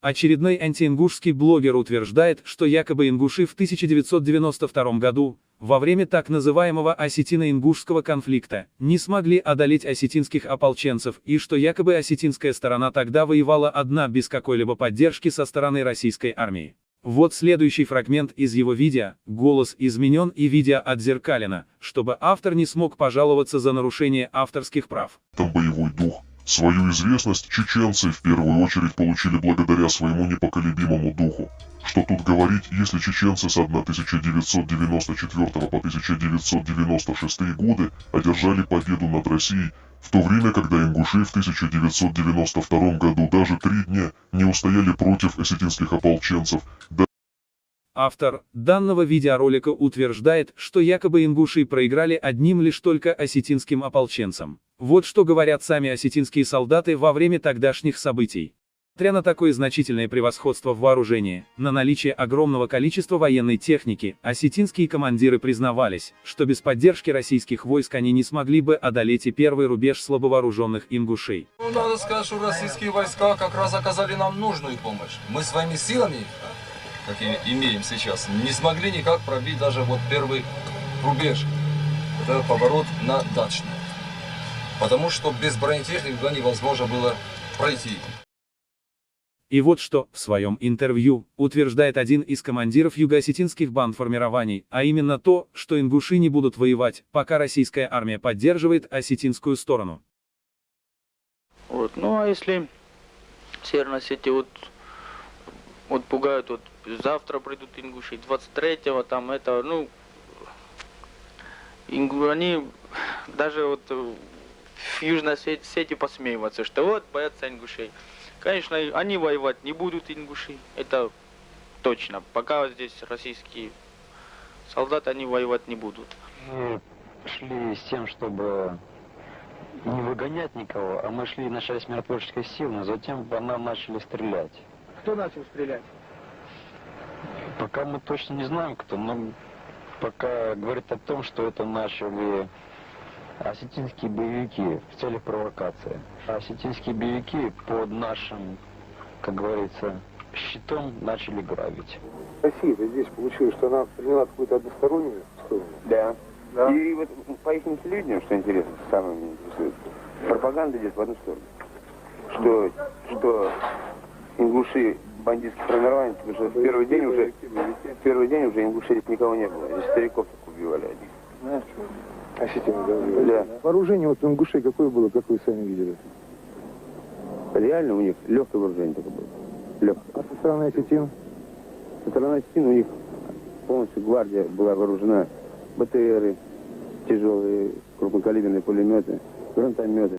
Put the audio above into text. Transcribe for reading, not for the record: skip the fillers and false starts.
Очередной антиингушский блогер утверждает, что якобы ингуши в 1992 году, во время так называемого осетино-ингушского конфликта, не смогли одолеть осетинских ополченцев и что якобы осетинская сторона тогда воевала одна без какой-либо поддержки со стороны российской армии. Вот следующий фрагмент из его видео, голос изменен и видео отзеркалено, чтобы автор не смог пожаловаться за нарушение авторских прав. Там боевой дух. Свою известность чеченцы в первую очередь получили благодаря своему непоколебимому духу. Что тут говорить, если чеченцы с 1994 по 1996 годы одержали победу над Россией, в то время, когда ингуши в 1992 году даже 3 дня не устояли против осетинских ополченцев. Автор данного видеоролика утверждает, что якобы ингуши проиграли одним лишь только осетинским ополченцам. Вот что говорят сами осетинские солдаты во время тогдашних событий. Несмотря на такое значительное превосходство в вооружении, на наличие огромного количества военной техники, осетинские командиры признавались, что без поддержки российских войск они не смогли бы одолеть и первый рубеж слабовооруженных ингушей. Надо сказать, что российские войска как раз оказали нам нужную помощь. Мы своими силами, как имеем сейчас, не смогли никак пробить даже вот первый рубеж. Это поворот на Дачный. Потому что без бронетехники туда невозможно было пройти. И вот что, в своем интервью, утверждает один из командиров юго-осетинских бандформирований, а именно то, что ингуши не будут воевать, пока российская армия поддерживает осетинскую сторону. Вот, ну а если в Северной Осетии вот пугают, вот завтра придут ингуши, 23-го там это, ну, они даже вот в Южной Осетии посмеиваются, что вот боятся ингушей. Конечно, они воевать не будут, ингуши, это точно. Пока здесь российские солдаты, они воевать не будут. Мы шли с тем, чтобы не выгонять никого, а мы шли, начали с миротворческой силы, но затем по нам начали стрелять. Кто начал стрелять? Пока мы точно не знаем, кто, но пока говорит о том, что это начали осетинские боевики в целях провокации. Осетинские боевики под нашим, как говорится, щитом начали грабить. Россия здесь получилось, что она приняла какую-то одностороннюю сторону. Да. И вот по их телевидению, что интересно, самое меня интересует, пропаганда идет в одну сторону. Что ингуши бандитские формирования, потому что в первый день уже ингуши здесь никого не было. Здесь стариков так убивали одних. Знаешь, осетины, да. Вооружение вот у ингушей какое было, как вы сами видели? Реально у них легкое вооружение только было. Легкое. А со стороны осетин? Со стороны осетин у них полностью гвардия была вооружена. БТРы, тяжелые крупнокалиберные пулеметы, гранатометы.